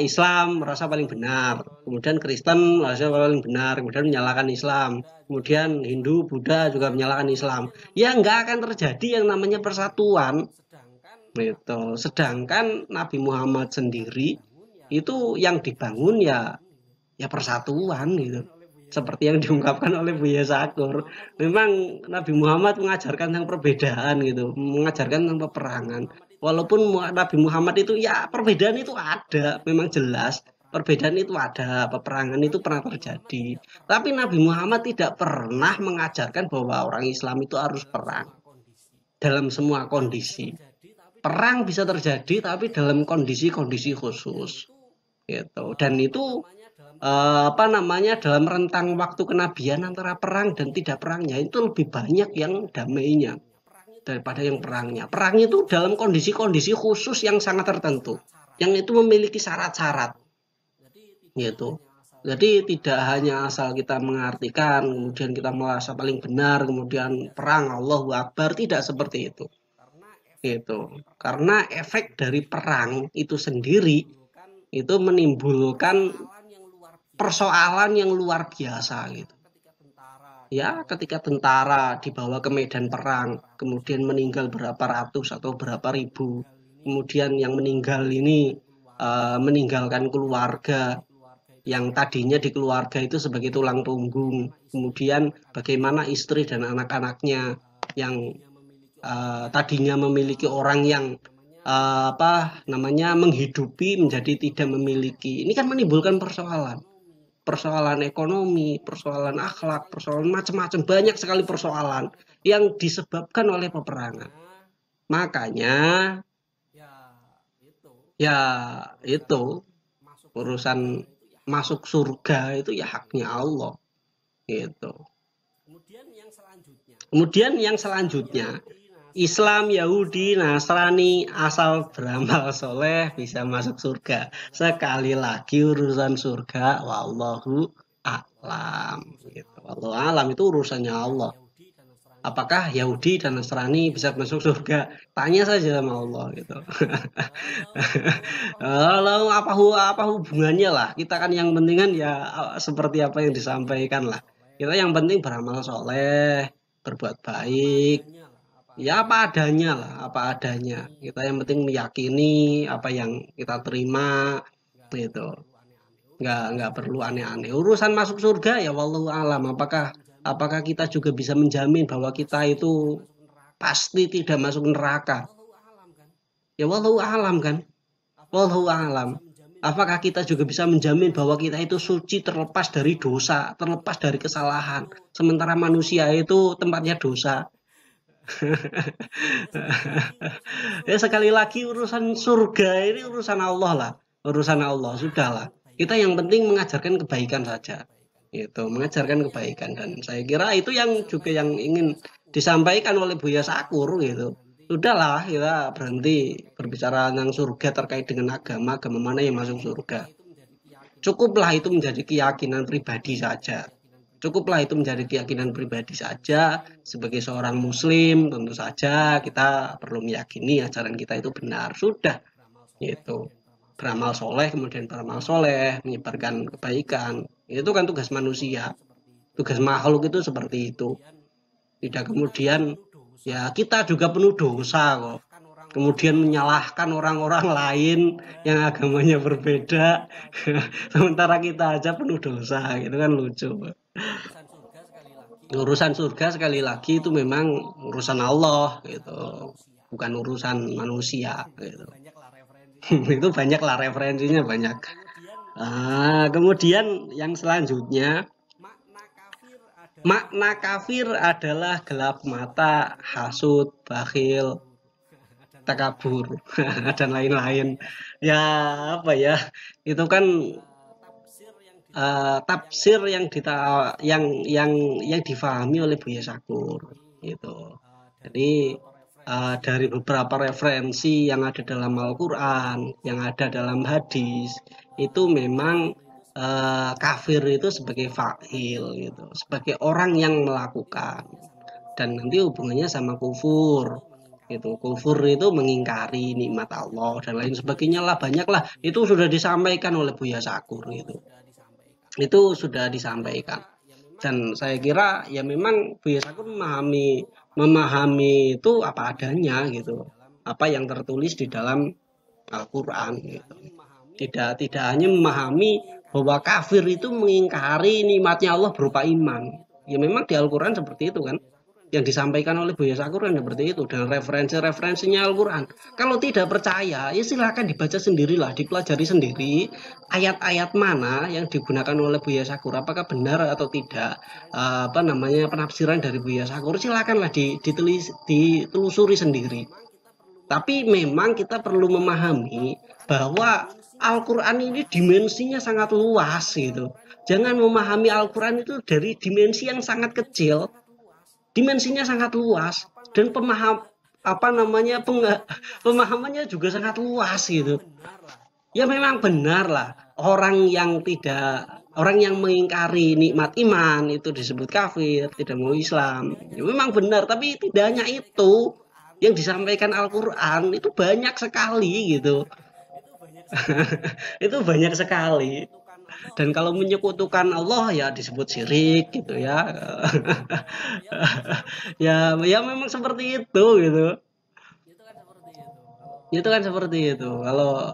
Speaker 2: Islam merasa paling benar, kemudian Kristen merasa paling benar, kemudian menyalahkan Islam, kemudian Hindu, Buddha juga menyalahkan Islam. Ya nggak akan terjadi yang namanya persatuan. Gitu. Sedangkan Nabi Muhammad sendiri itu yang dibangun ya persatuan gitu. Seperti yang diungkapkan oleh Buya Sakur, memang Nabi Muhammad mengajarkan tentang perbedaan gitu, mengajarkan tentang peperangan. Walaupun Nabi Muhammad itu ya perbedaan itu ada, memang jelas perbedaan itu ada, peperangan itu pernah terjadi. Tapi Nabi Muhammad tidak pernah mengajarkan bahwa orang Islam itu harus perang dalam semua kondisi. Perang bisa terjadi tapi dalam kondisi-kondisi khusus. Gitu. Dan itu dalam rentang waktu kenabian antara perang dan tidak perangnya itu lebih banyak yang damainya daripada yang perangnya. Perang itu dalam kondisi-kondisi khusus yang sangat tertentu, yang itu memiliki syarat-syarat. Gitu. Jadi tidak hanya asal kita mengartikan, kemudian kita merasa paling benar, kemudian perang Allahu Akbar, tidak seperti itu. Gitu. Karena efek dari perang itu sendiri itu menimbulkan persoalan yang luar biasa gitu. Ya, ketika tentara dibawa ke medan perang, kemudian meninggal berapa ratus atau berapa ribu, kemudian yang meninggal ini meninggalkan keluarga, yang tadinya di keluarga itu sebagai tulang punggung, kemudian bagaimana istri dan anak-anaknya yang tadinya memiliki orang yang menghidupi menjadi tidak memiliki. Ini kan menimbulkan persoalan ekonomi, persoalan akhlak, persoalan macam-macam, banyak sekali persoalan yang disebabkan oleh peperangan. Makanya ya itu urusan masuk surga itu ya haknya Allah. Gitu. Kemudian yang selanjutnya Islam, Yahudi, Nasrani asal beramal soleh bisa masuk surga. Sekali lagi urusan surga, wallahu a'lam. Gitu. Wallahu a'lam itu urusannya Allah. Apakah Yahudi dan Nasrani bisa masuk surga? Tanya saja sama Allah gitu. Lalu apa hubungannya lah? Kita kan yang penting kan ya seperti apa yang disampaikan lah. Kita yang penting beramal soleh, berbuat baik. Ya apa adanya lah, apa adanya. Kita yang penting meyakini apa yang kita terima, gitu. Nggak perlu aneh-aneh. Urusan masuk surga ya wallahu alam. Apakah kita juga bisa menjamin bahwa kita itu pasti tidak masuk neraka? Ya wallahu alam kan. Wallahu alam. Apakah kita juga bisa menjamin bahwa kita itu suci terlepas dari dosa, terlepas dari kesalahan? Sementara manusia itu tempatnya dosa. Ya sekali lagi urusan surga ini urusan Allah lah, urusan Allah sudahlah. Kita yang penting mengajarkan kebaikan saja, itu mengajarkan kebaikan, dan saya kira itu yang juga yang ingin disampaikan oleh Buya Sakur gitu. Sudahlah kita berhenti berbicara tentang surga terkait dengan agama mana yang masuk surga. Cukuplah itu menjadi keyakinan pribadi saja. Cukuplah itu menjadi keyakinan pribadi saja. Sebagai seorang muslim tentu saja kita perlu meyakini ajaran kita itu benar. Sudah gitu. Beramal soleh, kemudian beramal soleh, menyebarkan kebaikan. Itu kan tugas manusia. Tugas makhluk itu seperti itu. Tidak kemudian ya kita juga penuh dosa kok. Kemudian menyalahkan orang-orang lain yang agamanya berbeda. Sementara kita aja penuh dosa, gitu kan lucu. Urusan surga sekali lagi itu memang urusan Allah gitu. bukan urusan manusia gitu. Itu banyak lah referensinya banyak. Kemudian yang selanjutnya, makna kafir adalah gelap mata, hasud, bakhil, takabur, dan lain-lain. Ya apa ya? Itu kan tafsir yang difahami oleh Buya Syakur gitu. Jadi dari beberapa referensi yang ada dalam Al-Quran, yang ada dalam hadis, itu memang kafir itu sebagai fa'il gitu, sebagai orang yang melakukan, dan nanti hubungannya sama kufur gitu. Kufur itu mengingkari nikmat Allah dan lain sebagainya lah, banyak lah, itu sudah disampaikan oleh Buya Syakur gitu. Itu sudah disampaikan, dan saya kira ya memang Buya Syakur memahami itu apa adanya gitu, apa yang tertulis di dalam Al-Quran gitu. Tidak hanya memahami bahwa kafir itu mengingkari nikmatnya Allah berupa iman. Ya memang di Al-Quran seperti itu kan, yang disampaikan oleh Buya Syakur kan seperti itu, dan referensinya Al-Quran. Kalau tidak percaya, ya silakan dibaca sendirilah, dipelajari sendiri ayat-ayat mana yang digunakan oleh Buya Syakur, apakah benar atau tidak, penafsiran dari Buya Syakur, silakanlah ditelusuri sendiri. Tapi memang kita perlu memahami bahwa Al-Quran ini dimensinya sangat luas gitu. Jangan memahami Al-Quran itu dari dimensi yang sangat kecil. Dimensinya sangat luas, dan pemahamannya juga sangat luas gitu. Ya memang benar lah, orang yang mengingkari nikmat iman itu disebut kafir, tidak mau Islam. Ya memang benar, tapi tidak hanya itu yang disampaikan Al-Quran, itu banyak sekali gitu. Itu banyak sekali. Dan kalau menyekutukan Allah ya disebut syirik gitu ya. Ya memang seperti itu gitu. Itu kan seperti itu. Kalau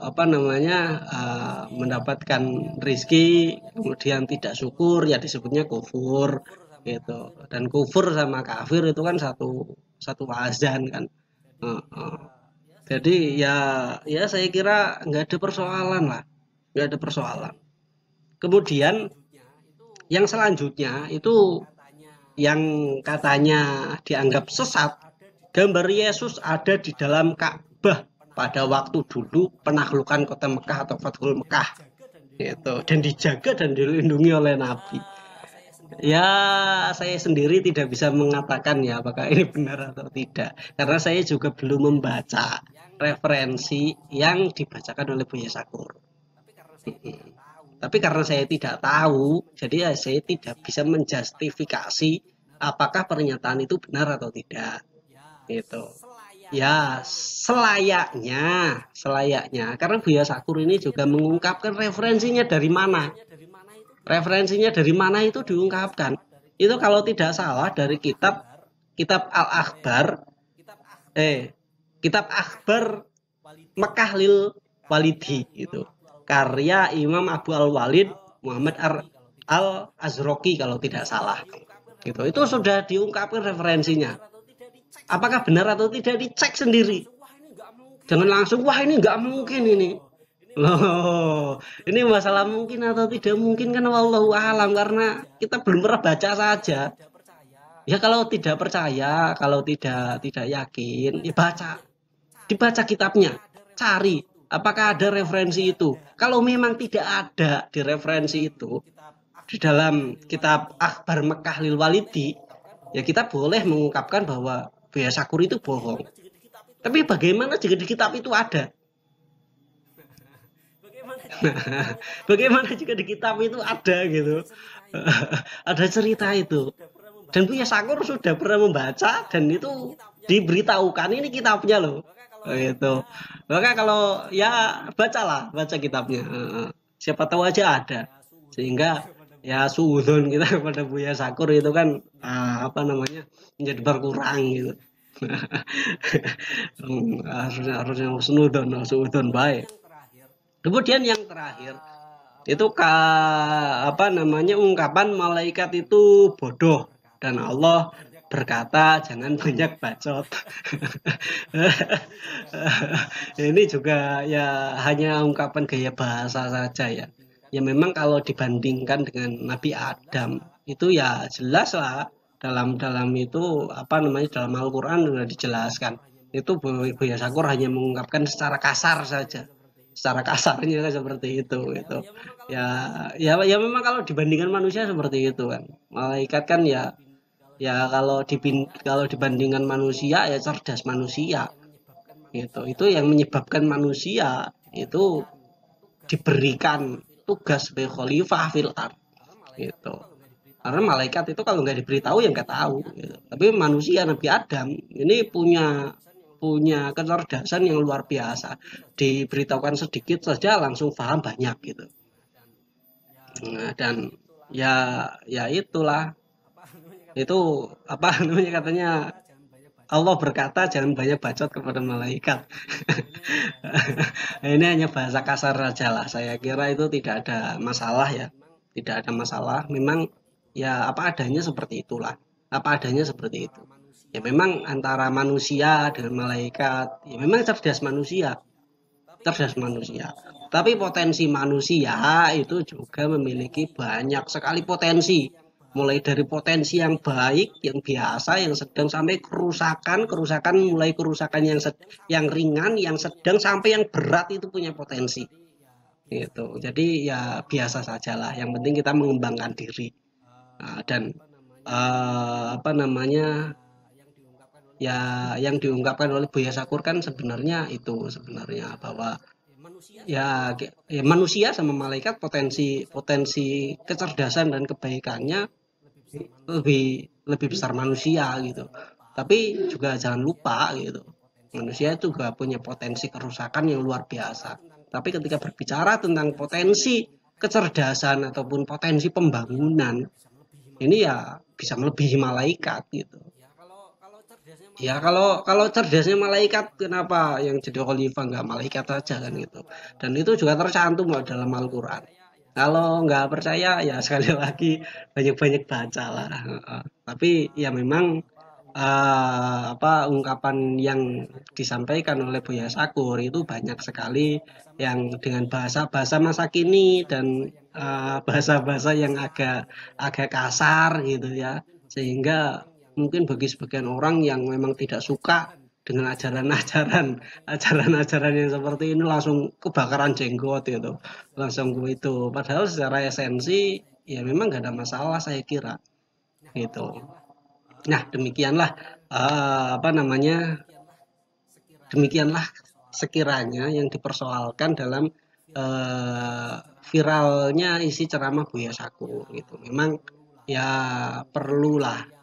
Speaker 2: mendapatkan rizki kemudian tidak syukur ya disebutnya kufur gitu. Dan kufur sama kafir itu kan satu wazan kan. Jadi ya saya kira nggak ada persoalan lah, nggak ada persoalan. Kemudian yang selanjutnya itu yang katanya dianggap sesat, gambar Yesus ada di dalam Ka'bah pada waktu dulu penaklukan kota Mekah atau Fathul Mekah gitu, dan dijaga dan dilindungi oleh Nabi. Ya saya sendiri tidak bisa mengatakan ya apakah ini benar atau tidak, karena saya juga belum membaca referensi yang dibacakan oleh Buya Syakur. Tapi karena saya tidak tahu, jadi saya tidak bisa menjustifikasi apakah pernyataan itu benar atau tidak. Gitu. Ya selayaknya, karena Buya Syakur ini juga mengungkapkan referensinya dari mana. Referensinya dari mana itu diungkapkan. Itu kalau tidak salah dari kitab Al-Akhbar, kitab Akhbar Mekah lil Walidi itu. Karya Imam Abu Al-Walid Muhammad Al-Azraqi kalau tidak salah. Gitu. Itu sudah diungkapkan referensinya. Apakah benar atau tidak dicek sendiri. Jangan langsung wah ini nggak mungkin ini. Loh, ini masalah mungkin atau tidak mungkin kan wallahu alam, karena kita belum pernah baca saja. Ya kalau tidak percaya, kalau tidak yakin, ya dibaca kitabnya, cari apakah ada referensi itu. Kalau memang tidak ada di referensi itu di dalam kitab Akhbar Mekah lil Walidi, ya kita boleh mengungkapkan bahwa Buya Syakur itu bohong. Tapi bagaimana jika di kitab itu ada? Bagaimana jika di kitab itu ada gitu? Ada cerita itu. Dan Buya Syakur sudah pernah membaca dan itu diberitahukan ini kitabnya loh. Gitu. Maka kalau ya baca kitabnya. Siapa tahu aja ada. Sehingga ya suudzon kita kepada Buya Syakur itu kan menjadi berkurang gitu. harusnya suudzon baik. Kemudian yang terakhir itu ungkapan malaikat itu bodoh dan Allah berkata jangan banyak bacot. Ini juga ya hanya ungkapan gaya bahasa saja ya. Ya memang kalau dibandingkan dengan Nabi Adam itu ya jelas lah dalam itu apa namanya dalam Al-Qur'an sudah dijelaskan. Itu Buya Sakur hanya mengungkapkan secara kasar saja. Secara kasarnya seperti itu gitu. Ya memang kalau dibandingkan manusia seperti itu kan. Malaikat kan ya kalau dibandingkan manusia ya cerdas manusia gitu. Itu yang menyebabkan manusia itu diberikan tugas sebagai khalifah fil ard gitu. Karena malaikat itu kalau nggak diberitahu ya nggak tahu gitu. Tapi manusia Nabi Adam ini punya kecerdasan yang luar biasa. Diberitahukan sedikit saja langsung paham banyak gitu. Nah, dan ya itulah itu apa namanya katanya Allah berkata jangan banyak bacot kepada malaikat. Ini hanya bahasa kasar saja lah. Saya kira itu tidak ada masalah ya. Tidak ada masalah. Memang ya apa adanya seperti itulah. Apa adanya seperti itu. Ya memang antara manusia dengan malaikat, ya memang cerdas manusia. Cerdas manusia. Tapi potensi manusia itu juga memiliki banyak sekali potensi. Mulai dari potensi yang baik, yang biasa, yang sedang sampai kerusakan mulai kerusakan yang ringan, yang sedang sampai yang berat itu punya potensi. Gitu. Jadi ya biasa sajalah. Yang penting kita mengembangkan diri. Nah, dan apa namanya ya yang diungkapkan oleh Buya Sakur kan sebenarnya bahwa ya manusia sama malaikat potensi kecerdasan dan kebaikannya lebih besar manusia gitu. Tapi juga jangan lupa gitu. Manusia itu juga punya potensi kerusakan yang luar biasa. Tapi ketika berbicara tentang potensi kecerdasan ataupun potensi pembangunan, ini ya bisa melebihi malaikat gitu. Ya kalau cerdasnya malaikat, kenapa yang jadi khalifah nggak malaikat saja kan gitu. Dan itu juga tercantum dalam Al-Quran. Kalau nggak percaya ya sekali lagi banyak-banyak baca lah. Tapi ya memang apa ungkapan yang disampaikan oleh Buya Sakur itu banyak sekali yang dengan bahasa-bahasa masa kini dan bahasa-bahasa yang agak kasar gitu ya. Sehingga mungkin bagi sebagian orang yang memang tidak suka dengan ajaran-ajaran yang seperti ini langsung kebakaran jenggot gitu langsung itu padahal secara esensi ya memang gak ada masalah saya kira gitu. Nah demikianlah apa namanya demikianlah sekiranya yang dipersoalkan dalam viralnya isi ceramah Buya Sakur gitu. Memang ya perlulah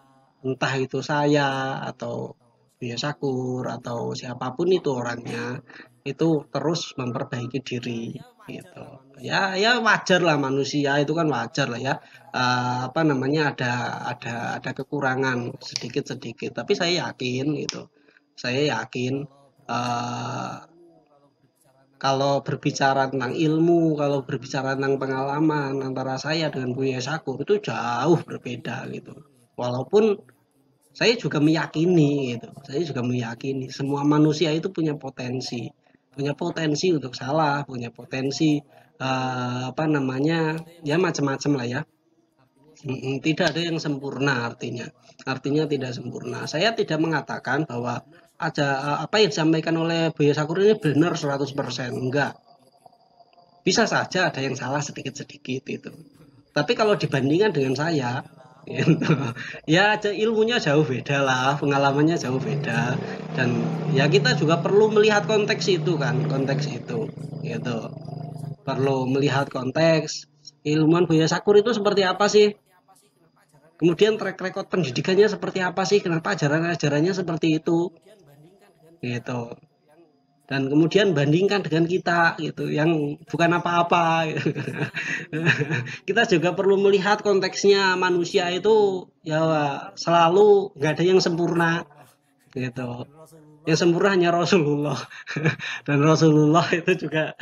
Speaker 2: entah itu saya atau Buya Sakur atau siapapun itu orangnya itu terus memperbaiki diri gitu. Ya wajar lah manusia itu kan wajar lah ya. Apa namanya ada kekurangan sedikit-sedikit tapi saya yakin gitu. Saya yakin kalau berbicara tentang ilmu, kalau berbicara tentang pengalaman antara saya dengan Buya Sakur itu jauh berbeda gitu. Walaupun saya juga meyakini gitu. Saya juga meyakini semua manusia itu punya potensi. Punya potensi untuk salah, punya potensi apa namanya? Ya macam-macam lah ya. Tidak ada yang sempurna artinya. Artinya tidak sempurna. Saya tidak mengatakan bahwa apa yang disampaikan oleh Buya Sakur ini benar 100%. Enggak. Bisa saja ada yang salah sedikit-sedikit itu. Tapi kalau dibandingkan dengan saya, ya ilmunya jauh beda lah, pengalamannya jauh beda, dan ya kita juga perlu melihat konteks itu kan, konteks itu, gitu. Perlu melihat konteks ilmuwan Buya Sakur itu seperti apa sih, kemudian track record pendidikannya seperti apa sih, kenapa ajaran-ajarannya seperti itu, gitu. Dan kemudian bandingkan dengan kita gitu yang bukan apa-apa gitu. Kita juga perlu melihat konteksnya manusia itu ya selalu nggak ada yang sempurna gitu, yang sempurna hanya Rasulullah. Dan Rasulullah itu juga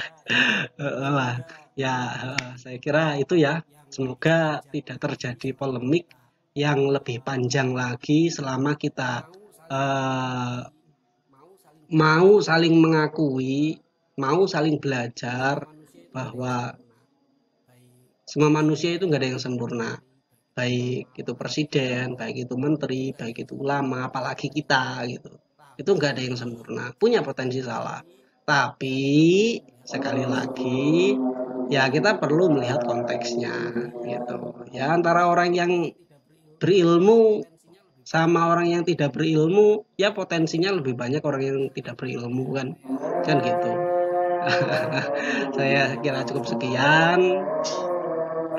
Speaker 2: lah ya saya kira itu ya, semoga tidak terjadi polemik yang lebih panjang lagi selama kita mau saling mengakui, mau saling belajar bahwa semua manusia itu nggak ada yang sempurna. Baik itu presiden, baik itu menteri, baik itu ulama, apalagi kita gitu. Itu nggak ada yang sempurna, punya potensi salah. Tapi sekali lagi ya kita perlu melihat konteksnya gitu. Ya antara orang yang berilmu sama orang yang tidak berilmu, ya potensinya lebih banyak orang yang tidak berilmu kan gitu. Saya kira cukup sekian.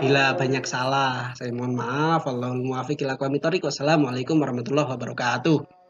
Speaker 2: Bila banyak salah, saya mohon maaf. Wallahul muwaffiq ila aqwamit thoriq. Wassalamualaikum warahmatullahi wabarakatuh.